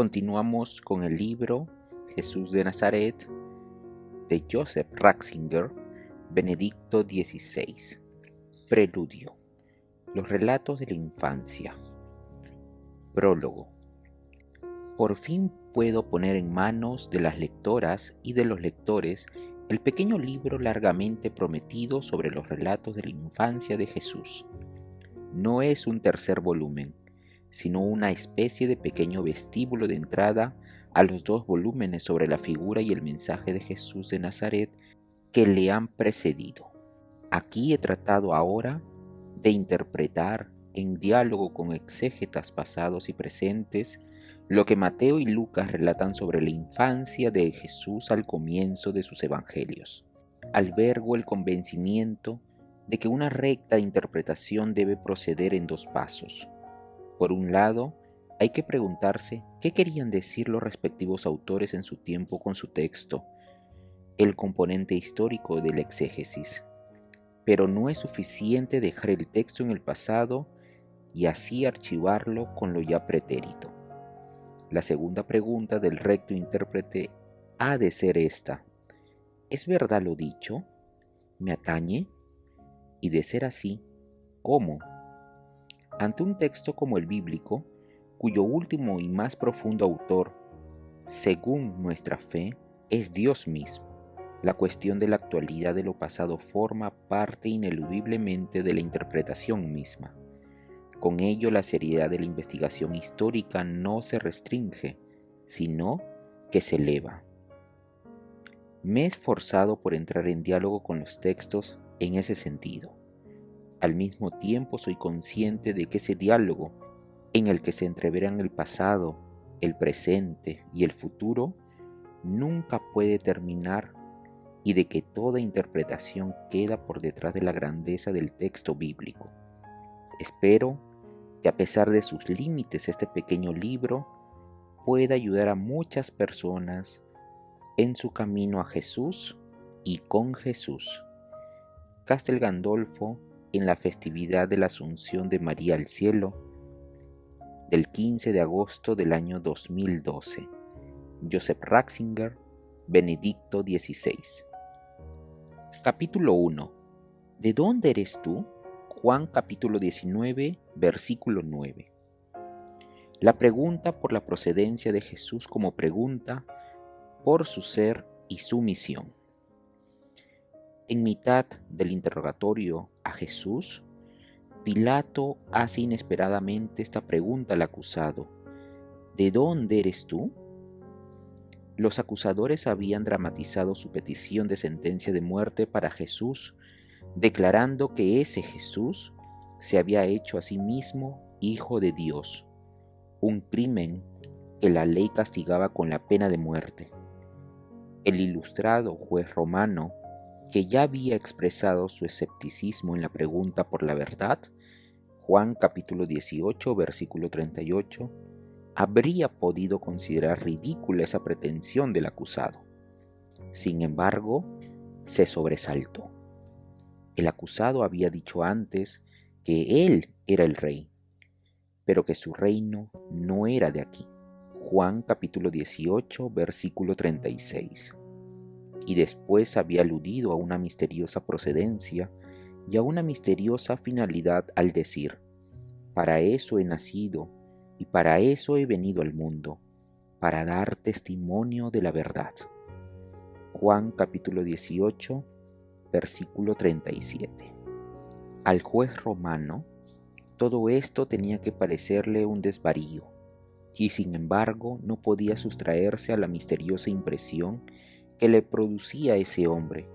Continuamos con el libro Jesús de Nazaret de Joseph Ratzinger, Benedicto XVI. Preludio. Los relatos de la infancia. Prólogo. Por fin puedo poner en manos de las lectoras y de los lectores el pequeño libro largamente prometido sobre los relatos de la infancia de Jesús. No es un tercer volumen, sino una especie de pequeño vestíbulo de entrada a los 2 volúmenes sobre la figura y el mensaje de Jesús de Nazaret que le han precedido. Aquí he tratado ahora de interpretar, en diálogo con exégetas pasados y presentes, lo que Mateo y Lucas relatan sobre la infancia de Jesús al comienzo de sus evangelios. Albergo el convencimiento de que una recta interpretación debe proceder en 2 pasos. Por un lado, hay que preguntarse qué querían decir los respectivos autores en su tiempo con su texto, el componente histórico de la exégesis. Pero no es suficiente dejar el texto en el pasado y así archivarlo con lo ya pretérito. La segunda pregunta del recto intérprete ha de ser esta: ¿es verdad lo dicho? ¿Me atañe? Y de ser así, ¿cómo? Ante un texto como el bíblico, cuyo último y más profundo autor, según nuestra fe, es Dios mismo, la cuestión de la actualidad de lo pasado forma parte ineludiblemente de la interpretación misma. Con ello, la seriedad de la investigación histórica no se restringe, sino que se eleva. Me he esforzado por entrar en diálogo con los textos en ese sentido. Al mismo tiempo soy consciente de que ese diálogo, en el que se entreveran el pasado, el presente y el futuro, nunca puede terminar y de que toda interpretación queda por detrás de la grandeza del texto bíblico. Espero que a pesar de sus límites este pequeño libro pueda ayudar a muchas personas en su camino a Jesús y con Jesús. Castel Gandolfo, en la festividad de la Asunción de María al cielo, del 15 de agosto del año 2012. Joseph Ratzinger, Benedicto XVI. Capítulo 1. ¿De dónde eres tú? Juan capítulo 19, versículo 9. La pregunta por la procedencia de Jesús como pregunta por su ser y su misión. En mitad del interrogatorio a Jesús, Pilato hace inesperadamente esta pregunta al acusado: ¿de dónde eres tú? Los acusadores habían dramatizado su petición de sentencia de muerte para Jesús, declarando que ese Jesús se había hecho a sí mismo Hijo de Dios, un crimen que la ley castigaba con la pena de muerte. El ilustrado juez romano, que ya había expresado su escepticismo en la pregunta por la verdad, Juan capítulo 18, versículo 38, habría podido considerar ridícula esa pretensión del acusado. Sin embargo, se sobresaltó. El acusado había dicho antes que él era el rey, pero que su reino no era de aquí. Juan capítulo 18, versículo 36. Y después había aludido a una misteriosa procedencia y a una misteriosa finalidad al decir: para eso he nacido y para eso he venido al mundo, para dar testimonio de la verdad. Juan capítulo 18, versículo 37. Al juez romano, todo esto tenía que parecerle un desvarío, y sin embargo no podía sustraerse a la misteriosa impresión que le producía ese hombre,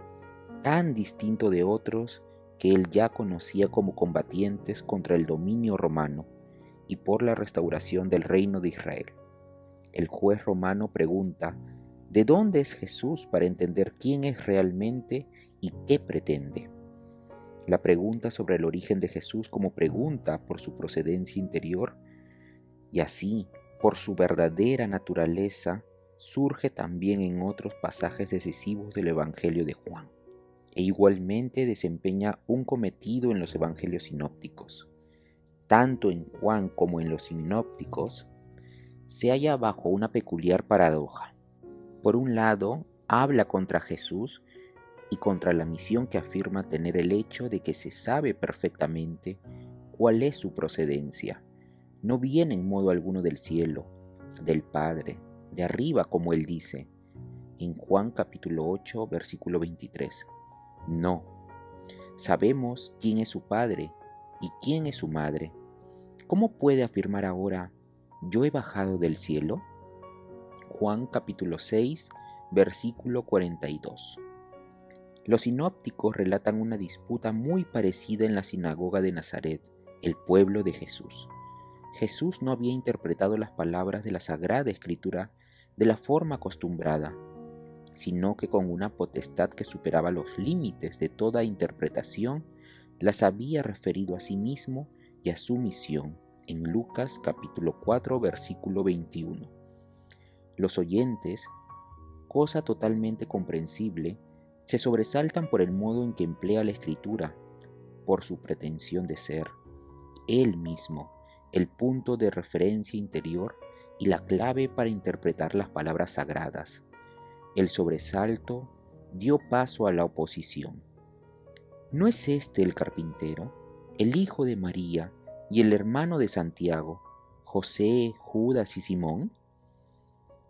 tan distinto de otros que él ya conocía como combatientes contra el dominio romano y por la restauración del reino de Israel. El juez romano pregunta: ¿de dónde es Jesús?, para entender quién es realmente y qué pretende. La pregunta sobre el origen de Jesús como pregunta por su procedencia interior y así por su verdadera naturaleza surge también en otros pasajes decisivos del Evangelio de Juan, e igualmente desempeña un cometido en los Evangelios sinópticos. Tanto en Juan como en los sinópticos se halla bajo una peculiar paradoja. Por un lado, habla contra Jesús y contra la misión que afirma tener el hecho de que se sabe perfectamente cuál es su procedencia. No viene en modo alguno del cielo, del Padre, de arriba, como él dice en Juan capítulo 8, versículo 23. No, sabemos quién es su Padre y quién es su Madre. ¿Cómo puede afirmar ahora, yo he bajado del cielo? Juan capítulo 6, versículo 42. Los sinópticos relatan una disputa muy parecida en la sinagoga de Nazaret, el pueblo de Jesús. Jesús no había interpretado las palabras de la Sagrada Escritura de la forma acostumbrada, sino que con una potestad que superaba los límites de toda interpretación, las había referido a sí mismo y a su misión, en Lucas capítulo 4, versículo 21. Los oyentes, cosa totalmente comprensible, se sobresaltan por el modo en que emplea la Escritura, por su pretensión de ser, Él mismo, el punto de referencia interior y la clave para interpretar las palabras sagradas. El sobresalto dio paso a la oposición. ¿No es este el carpintero, el hijo de María y el hermano de Santiago, José, Judas y Simón?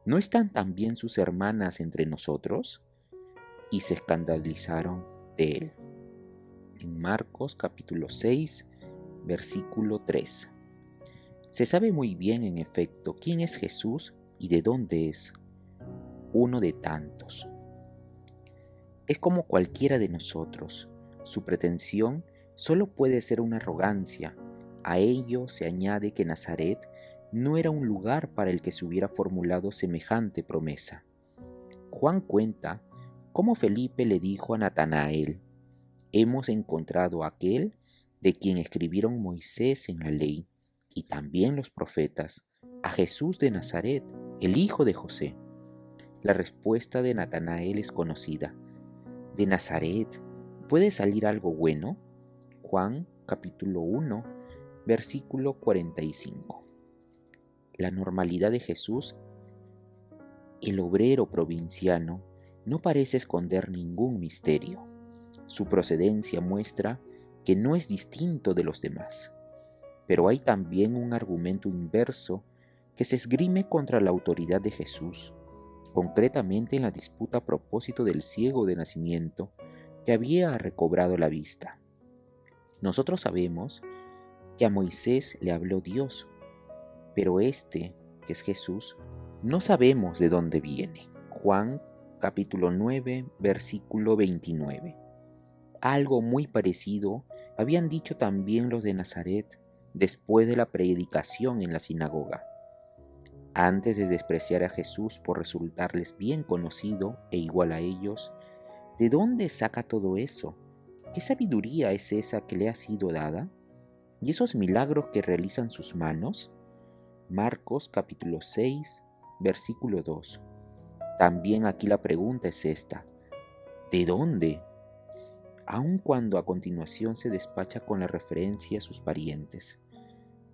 ¿No están también sus hermanas entre nosotros? Y se escandalizaron de él. En Marcos capítulo 6, versículo 3. Se sabe muy bien, en efecto, quién es Jesús y de dónde es, uno de tantos. Es como cualquiera de nosotros. Su pretensión solo puede ser una arrogancia. A ello se añade que Nazaret no era un lugar para el que se hubiera formulado semejante promesa. Juan cuenta cómo Felipe le dijo a Natanael: hemos encontrado a aquel de quien escribieron Moisés en la ley y también los profetas, a Jesús de Nazaret, el hijo de José. La respuesta de Natanael es conocida: ¿de Nazaret puede salir algo bueno? Juan capítulo 1, versículo 45. La normalidad de Jesús, el obrero provinciano, no parece esconder ningún misterio. Su procedencia muestra que no es distinto de los demás. Pero hay también un argumento inverso que se esgrime contra la autoridad de Jesús, concretamente en la disputa a propósito del ciego de nacimiento que había recobrado la vista. Nosotros sabemos que a Moisés le habló Dios, pero este, que es Jesús, no sabemos de dónde viene. Juan capítulo 9, versículo 29. Algo muy parecido habían dicho también los de Nazaret después de la predicación en la sinagoga. Antes de despreciar a Jesús por resultarles bien conocido e igual a ellos, ¿de dónde saca todo eso? ¿Qué sabiduría es esa que le ha sido dada? ¿Y esos milagros que realizan sus manos? Marcos capítulo 6, versículo 2. También aquí la pregunta es esta: ¿de dónde? Aun cuando a continuación se despacha con la referencia a sus parientes.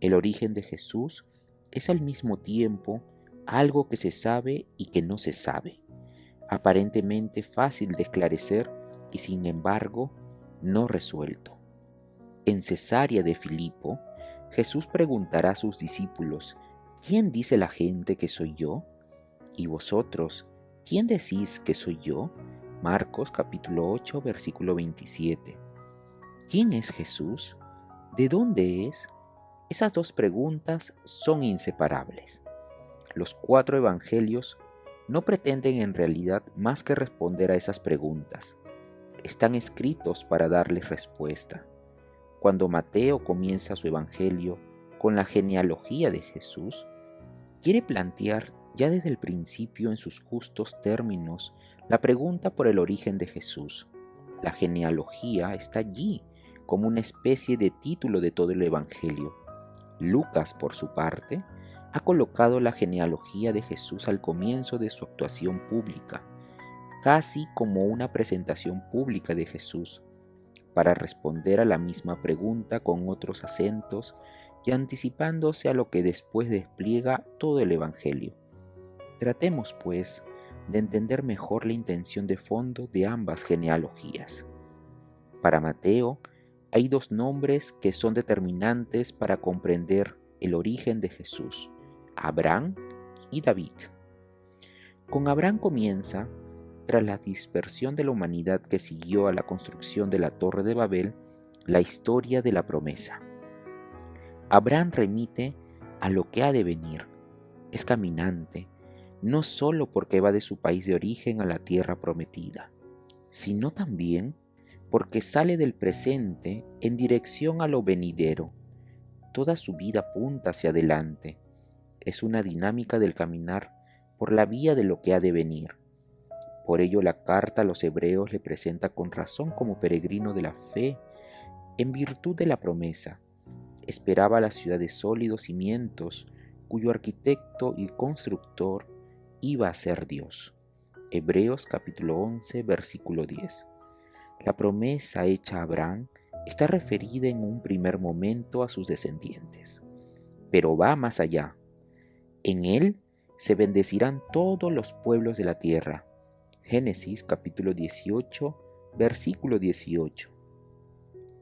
El origen de Jesús es al mismo tiempo algo que se sabe y que no se sabe, aparentemente fácil de esclarecer y sin embargo no resuelto. En Cesarea de Filipo, Jesús preguntará a sus discípulos: ¿quién dice la gente que soy yo? ¿Y vosotros, quién decís que soy yo? Marcos capítulo 8, versículo 27. ¿Quién es Jesús? ¿De dónde es? Esas dos preguntas son inseparables. Los 4 evangelios no pretenden en realidad más que responder a esas preguntas. Están escritos para darles respuesta. Cuando Mateo comienza su evangelio con la genealogía de Jesús, quiere plantear ya desde el principio en sus justos términos la pregunta por el origen de Jesús. La genealogía está allí como una especie de título de todo el evangelio. Lucas, por su parte, ha colocado la genealogía de Jesús al comienzo de su actuación pública, casi como una presentación pública de Jesús, para responder a la misma pregunta con otros acentos y anticipándose a lo que después despliega todo el Evangelio. Tratemos, pues, de entender mejor la intención de fondo de ambas genealogías. Para Mateo, hay dos nombres que son determinantes para comprender el origen de Jesús: Abraham y David. Con Abraham comienza, tras la dispersión de la humanidad que siguió a la construcción de la Torre de Babel, la historia de la promesa. Abraham remite a lo que ha de venir. Es caminante, no solo porque va de su país de origen a la tierra prometida, sino también porque sale del presente en dirección a lo venidero. Toda su vida apunta hacia adelante. Es una dinámica del caminar por la vía de lo que ha de venir. Por ello la carta a los hebreos le presenta con razón como peregrino de la fe, en virtud de la promesa. Esperaba la ciudad de sólidos cimientos, cuyo arquitecto y constructor iba a ser Dios. Hebreos capítulo 11, versículo 10. La promesa hecha a Abraham está referida en un primer momento a sus descendientes, pero va más allá. En él se bendecirán todos los pueblos de la tierra. Génesis capítulo 18, versículo 18.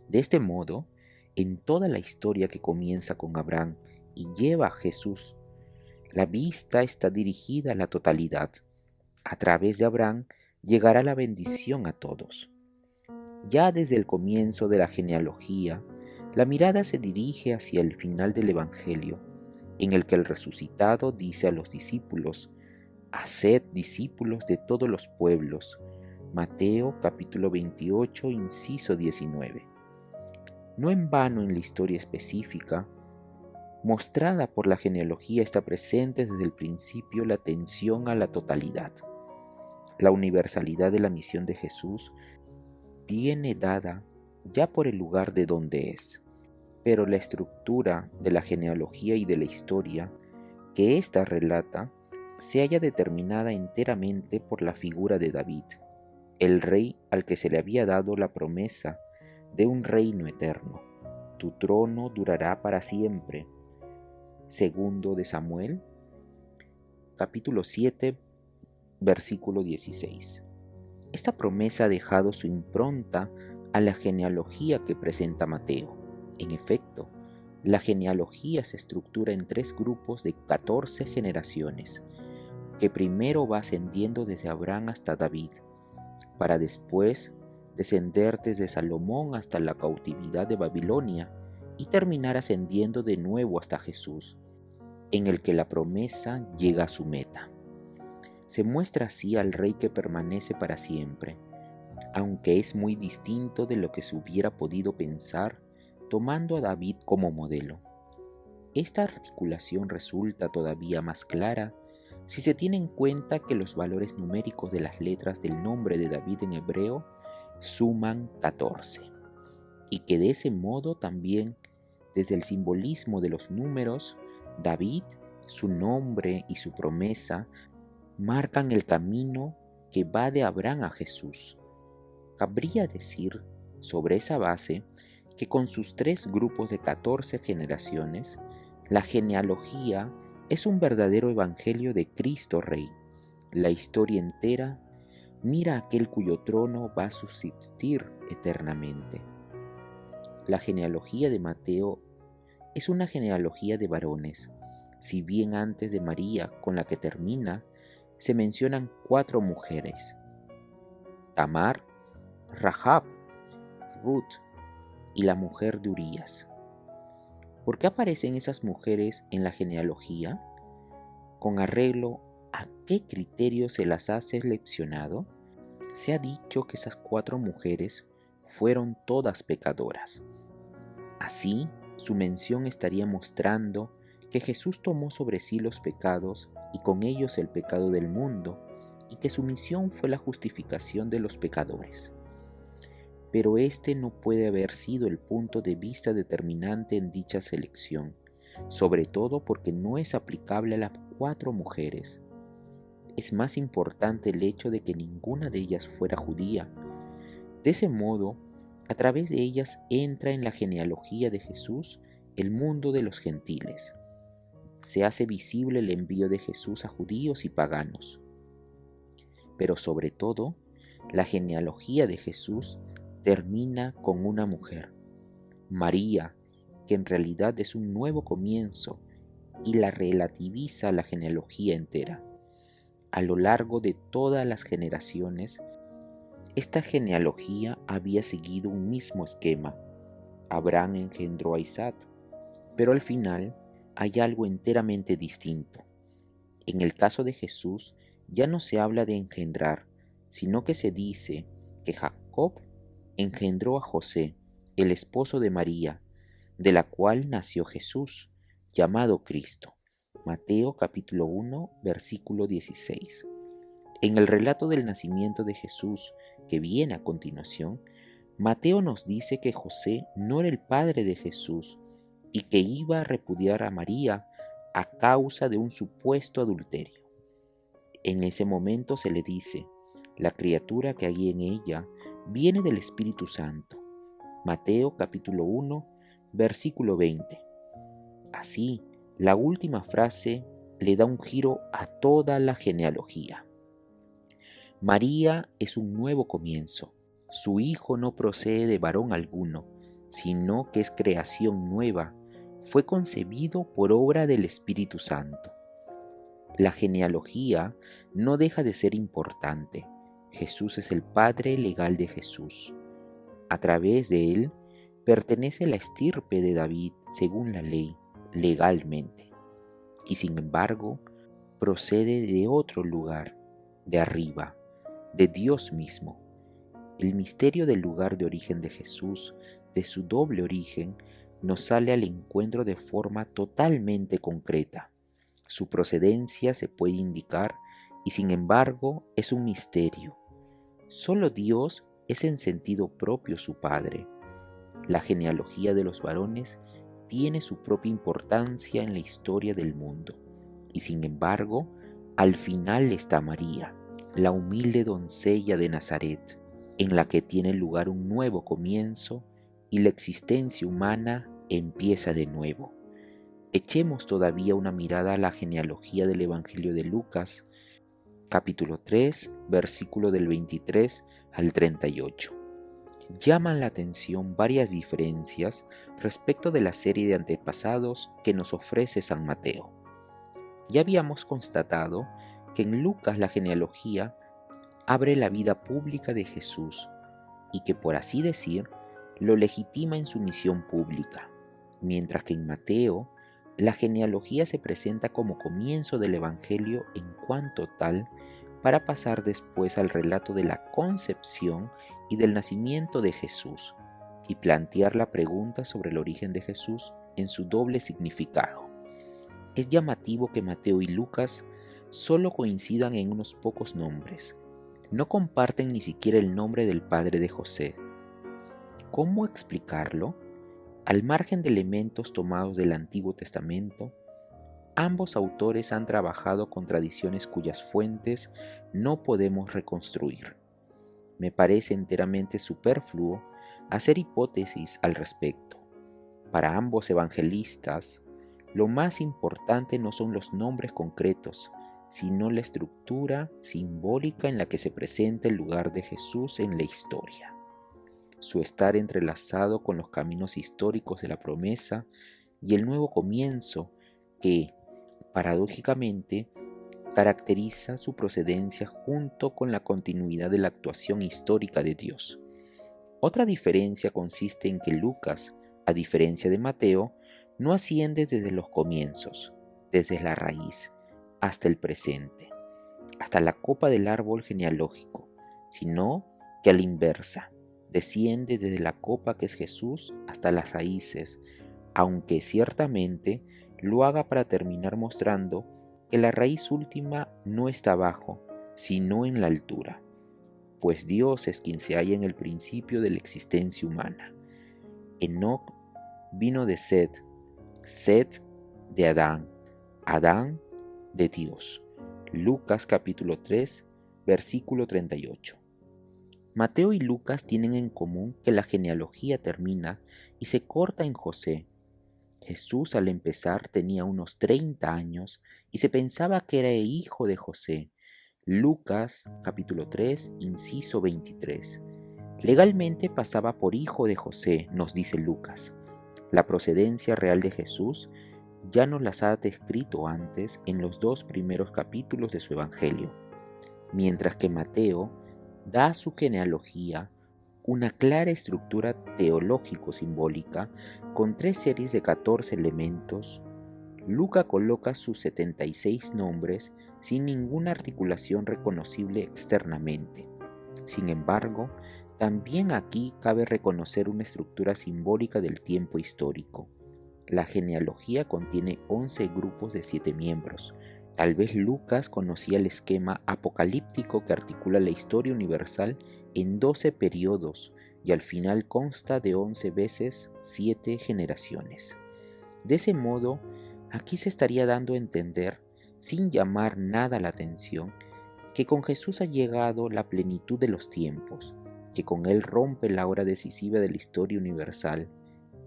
De este modo, en toda la historia que comienza con Abraham y lleva a Jesús, la vista está dirigida a la totalidad. A través de Abraham llegará la bendición a todos. Ya desde el comienzo de la genealogía, la mirada se dirige hacia el final del Evangelio, en el que el resucitado dice a los discípulos: «Haced discípulos de todos los pueblos». Mateo capítulo 28, inciso 19. No en vano en la historia específica mostrada por la genealogía está presente desde el principio la atención a la totalidad. La universalidad de la misión de Jesús viene dada ya por el lugar de donde es, pero la estructura de la genealogía y de la historia que ésta relata se halla determinada enteramente por la figura de David, el rey al que se le había dado la promesa de un reino eterno. Tu trono durará para siempre. Segundo de Samuel, capítulo 7, versículo 16. Esta promesa ha dejado su impronta a la genealogía que presenta Mateo. En efecto, la genealogía se estructura en 3 grupos de 14 generaciones, que primero va ascendiendo desde Abraham hasta David, para después descender desde Salomón hasta la cautividad de Babilonia y terminar ascendiendo de nuevo hasta Jesús, en el que la promesa llega a su meta. Se muestra así al rey que permanece para siempre, aunque es muy distinto de lo que se hubiera podido pensar tomando a David como modelo. Esta articulación resulta todavía más clara si se tiene en cuenta que los valores numéricos de las letras del nombre de David en hebreo suman 14, y que de ese modo también, desde el simbolismo de los números, David, su nombre y su promesa marcan el camino que va de Abraham a Jesús. Cabría decir, sobre esa base, que con sus 3 grupos de 14 generaciones, la genealogía es un verdadero evangelio de Cristo Rey. La historia entera mira a aquel cuyo trono va a subsistir eternamente. La genealogía de Mateo es una genealogía de varones, si bien antes de María, con la que termina, se mencionan 4 mujeres: Tamar, Rahab, Ruth y la mujer de Urías. ¿Por qué aparecen esas mujeres en la genealogía? ¿Con arreglo a qué criterio se las ha seleccionado? Se ha dicho que esas 4 mujeres fueron todas pecadoras. Así, su mención estaría mostrando que Jesús tomó sobre sí los pecados y con ellos el pecado del mundo, y que su misión fue la justificación de los pecadores. Pero este no puede haber sido el punto de vista determinante en dicha selección, sobre todo porque no es aplicable a las 4 mujeres. Es más importante el hecho de que ninguna de ellas fuera judía. De ese modo, a través de ellas entra en la genealogía de Jesús el mundo de los gentiles. Se hace visible el envío de Jesús a judíos y paganos. Pero sobre todo, la genealogía de Jesús termina con una mujer, María, que en realidad es un nuevo comienzo y la relativiza la genealogía entera. A lo largo de todas las generaciones, esta genealogía había seguido un mismo esquema. Abraham engendró a Isaac, pero al final hay algo enteramente distinto. En el caso de Jesús, ya no se habla de engendrar, sino que se dice que Jacob engendró a José, el esposo de María, de la cual nació Jesús, llamado Cristo. Mateo capítulo 1, versículo 16. En el relato del nacimiento de Jesús, que viene a continuación, Mateo nos dice que José no era el padre de Jesús y que iba a repudiar a María a causa de un supuesto adulterio. En ese momento se le dice, la criatura que hay en ella viene del Espíritu Santo. Mateo capítulo 1, versículo 20. Así, la última frase le da un giro a toda la genealogía. María es un nuevo comienzo. Su hijo no procede de varón alguno, sino que es creación nueva. Fue concebido por obra del Espíritu Santo. La genealogía no deja de ser importante. Jesús es el padre legal de Jesús. A través de él pertenece a la estirpe de David según la ley, legalmente. Y sin embargo, procede de otro lugar, de arriba, de Dios mismo. El misterio del lugar de origen de Jesús, de su doble origen, nos sale al encuentro de forma totalmente concreta. Su procedencia se puede indicar y sin embargo es un misterio. Solo Dios es en sentido propio su Padre. La genealogía de los varones tiene su propia importancia en la historia del mundo. Y sin embargo, al final está María, la humilde doncella de Nazaret, en la que tiene lugar un nuevo comienzo y la existencia humana empieza de nuevo. Echemos todavía una mirada a la genealogía del Evangelio de Lucas, capítulo 3, versículo del 23 al 38. Llaman la atención varias diferencias respecto de la serie de antepasados que nos ofrece San Mateo. Ya habíamos constatado que en Lucas la genealogía abre la vida pública de Jesús y que, por así decir, lo legitima en su misión pública, mientras que en Mateo la genealogía se presenta como comienzo del Evangelio en cuanto tal, para pasar después al relato de la concepción y del nacimiento de Jesús, y plantear la pregunta sobre el origen de Jesús en su doble significado. Es llamativo que Mateo y Lucas solo coincidan en unos pocos nombres. No comparten ni siquiera el nombre del padre de José. ¿Cómo explicarlo? Al margen de elementos tomados del Antiguo Testamento, ambos autores han trabajado con tradiciones cuyas fuentes no podemos reconstruir. Me parece enteramente superfluo hacer hipótesis al respecto. Para ambos evangelistas, lo más importante no son los nombres concretos, sino la estructura simbólica en la que se presenta el lugar de Jesús en la historia. Su estar entrelazado con los caminos históricos de la promesa y el nuevo comienzo que, paradójicamente, caracteriza su procedencia junto con la continuidad de la actuación histórica de Dios. Otra diferencia consiste en que Lucas, a diferencia de Mateo, no asciende desde los comienzos, desde la raíz, hasta el presente, hasta la copa del árbol genealógico, sino que a la inversa, desciende desde la copa que es Jesús hasta las raíces, aunque ciertamente lo haga para terminar mostrando que la raíz última no está abajo, sino en la altura, pues Dios es quien se halla en el principio de la existencia humana. Enoc vino de Set, Set de Adán, Adán de Dios. Lucas capítulo 3, versículo 38. Mateo y Lucas tienen en común que la genealogía termina y se corta en José. Jesús al empezar tenía unos 30 años y se pensaba que era hijo de José. Lucas capítulo 3, inciso 23. Legalmente pasaba por hijo de José, nos dice Lucas. La procedencia real de Jesús ya nos las ha descrito antes en los 2 primeros capítulos de su Evangelio, mientras que Mateo da a su genealogía una clara estructura teológico-simbólica con 3 series de 14 elementos. Lucas coloca sus 76 nombres sin ninguna articulación reconocible externamente. Sin embargo, también aquí cabe reconocer una estructura simbólica del tiempo histórico. La genealogía contiene 11 grupos de 7 miembros. Tal vez Lucas conocía el esquema apocalíptico que articula la historia universal en 12 periodos y al final consta de 11 veces 7 generaciones. De ese modo, aquí se estaría dando a entender, sin llamar nada la atención, que con Jesús ha llegado la plenitud de los tiempos, que con Él rompe la hora decisiva de la historia universal.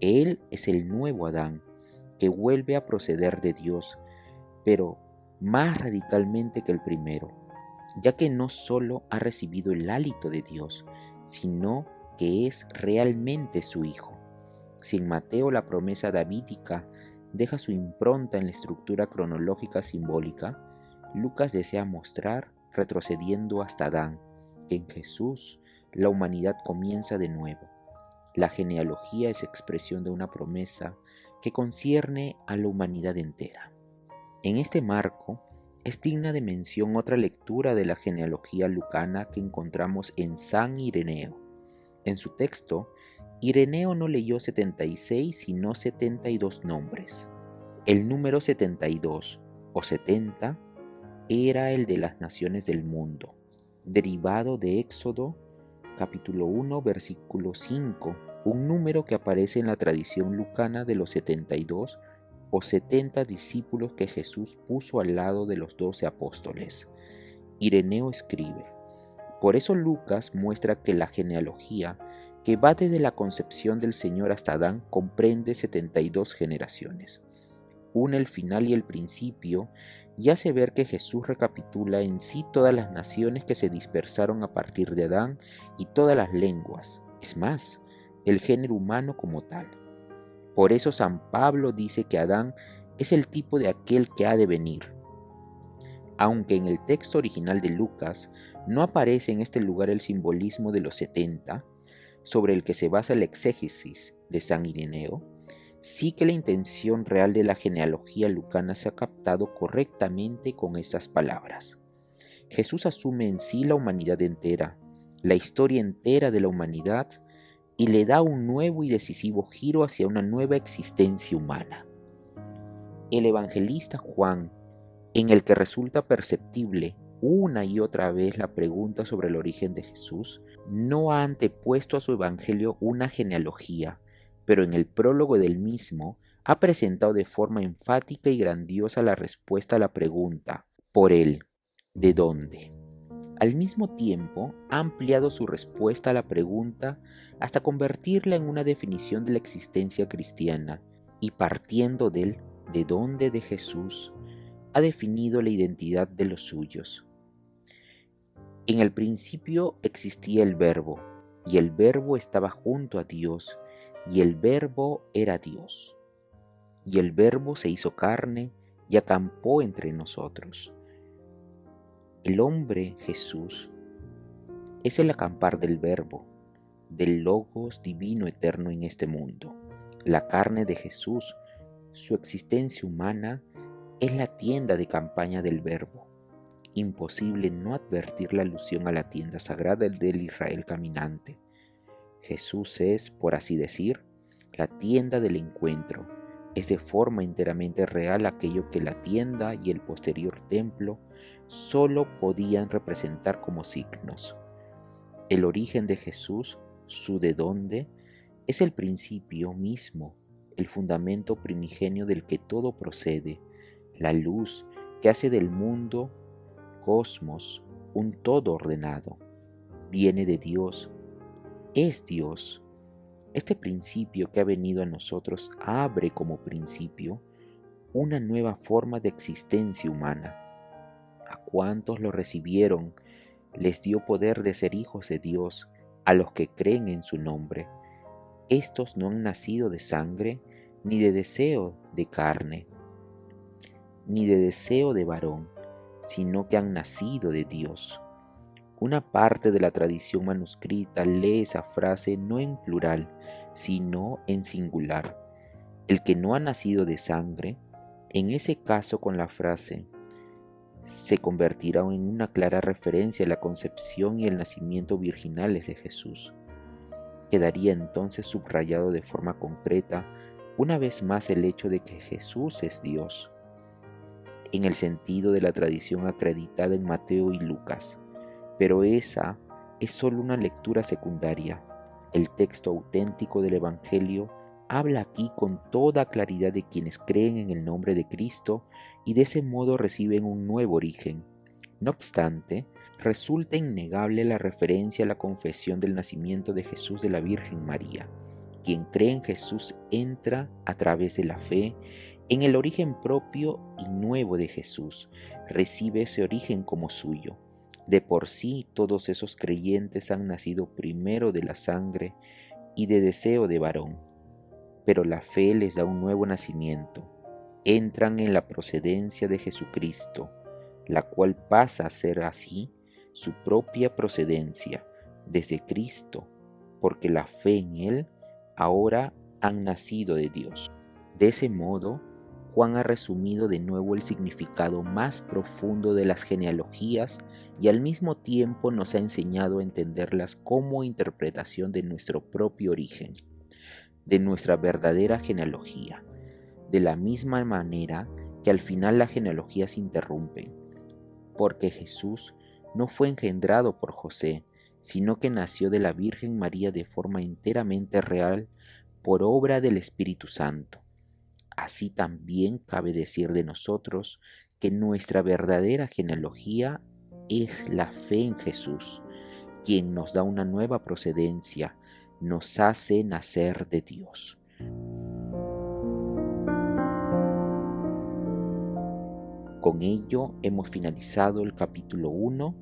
Él es el nuevo Adán, que vuelve a proceder de Dios, pero más radicalmente que el primero, ya que no solo ha recibido el hálito de Dios, sino que es realmente su Hijo. Si en Mateo la promesa davídica deja su impronta en la estructura cronológica simbólica, Lucas desea mostrar, retrocediendo hasta Adán, que en Jesús la humanidad comienza de nuevo. La genealogía es expresión de una promesa que concierne a la humanidad entera. En este marco, es digna de mención otra lectura de la genealogía lucana que encontramos en San Ireneo. En su texto, Ireneo no leyó 76 sino 72 nombres. El número 72 o 70 era el de las naciones del mundo, derivado de Éxodo capítulo 1 versículo 5, un número que aparece en la tradición lucana de los 72 o 70 discípulos que Jesús puso al lado de los 12 apóstoles. Ireneo escribe: por eso Lucas muestra que la genealogía, que va desde la concepción del Señor hasta Adán, comprende 72 generaciones. Une el final y el principio y hace ver que Jesús recapitula en sí todas las naciones que se dispersaron a partir de Adán y todas las lenguas, es más, el género humano como tal. Por eso San Pablo dice que Adán es el tipo de aquel que ha de venir. Aunque en el texto original de Lucas no aparece en este lugar el simbolismo de los 70, sobre el que se basa el exégesis de San Ireneo, sí que la intención real de la genealogía lucana se ha captado correctamente con esas palabras. Jesús asume en sí la humanidad entera, la historia entera de la humanidad, y le da un nuevo y decisivo giro hacia una nueva existencia humana. El evangelista Juan, en el que resulta perceptible una y otra vez la pregunta sobre el origen de Jesús, no ha antepuesto a su evangelio una genealogía, pero en el prólogo del mismo ha presentado de forma enfática y grandiosa la respuesta a la pregunta, por él, ¿de dónde? Al mismo tiempo, ha ampliado su respuesta a la pregunta hasta convertirla en una definición de la existencia cristiana y partiendo del ¿de dónde de Jesús? Ha definido la identidad de los suyos. En el principio existía el Verbo, y el Verbo estaba junto a Dios, y el Verbo era Dios. Y el Verbo se hizo carne y acampó entre nosotros. El hombre, Jesús, es el acampar del Verbo, del Logos divino eterno en este mundo. La carne de Jesús, su existencia humana, es la tienda de campaña del Verbo. Imposible no advertir la alusión a la tienda sagrada del Israel caminante. Jesús es, por así decir, la tienda del encuentro. Es de forma enteramente real aquello que la tienda y el posterior templo solo podían representar como signos. El origen de Jesús, su de dónde, es el principio mismo, el fundamento primigenio del que todo procede, la luz que hace del mundo, cosmos, un todo ordenado. Viene de Dios, es Dios, Este principio que ha venido a nosotros abre como principio una nueva forma de existencia humana. A cuantos lo recibieron, les dio poder de ser hijos de Dios, a los que creen en su nombre. Estos no han nacido de sangre, ni de deseo de carne, ni de deseo de varón, sino que han nacido de Dios. Una parte de la tradición manuscrita lee esa frase no en plural, sino en singular. El que no ha nacido de sangre, en ese caso con la frase, se convertirá en una clara referencia a la concepción y el nacimiento virginales de Jesús. Quedaría entonces subrayado de forma concreta una vez más el hecho de que Jesús es Dios, en el sentido de la tradición acreditada en Mateo y Lucas. Pero esa es solo una lectura secundaria. El texto auténtico del Evangelio habla aquí con toda claridad de quienes creen en el nombre de Cristo y de ese modo reciben un nuevo origen. No obstante, resulta innegable la referencia a la confesión del nacimiento de Jesús de la Virgen María. Quien cree en Jesús entra a través de la fe en el origen propio y nuevo de Jesús, recibe ese origen como suyo. De por sí, todos esos creyentes han nacido primero de la sangre y de deseo de varón, pero la fe les da un nuevo nacimiento. Entran en la procedencia de Jesucristo, la cual pasa a ser así su propia procedencia desde Cristo, porque la fe en Él ahora han nacido de Dios. De ese modo, Juan ha resumido de nuevo el significado más profundo de las genealogías y al mismo tiempo nos ha enseñado a entenderlas como interpretación de nuestro propio origen, de nuestra verdadera genealogía, de la misma manera que al final las genealogías se interrumpen, porque Jesús no fue engendrado por José, sino que nació de la Virgen María de forma enteramente real por obra del Espíritu Santo. Así también cabe decir de nosotros que nuestra verdadera genealogía es la fe en Jesús, quien nos da una nueva procedencia, nos hace nacer de Dios. Con ello hemos finalizado el capítulo 1,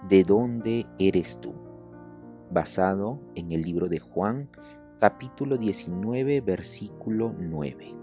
¿De dónde eres tú?, basado en el libro de Juan, capítulo 19, versículo 9.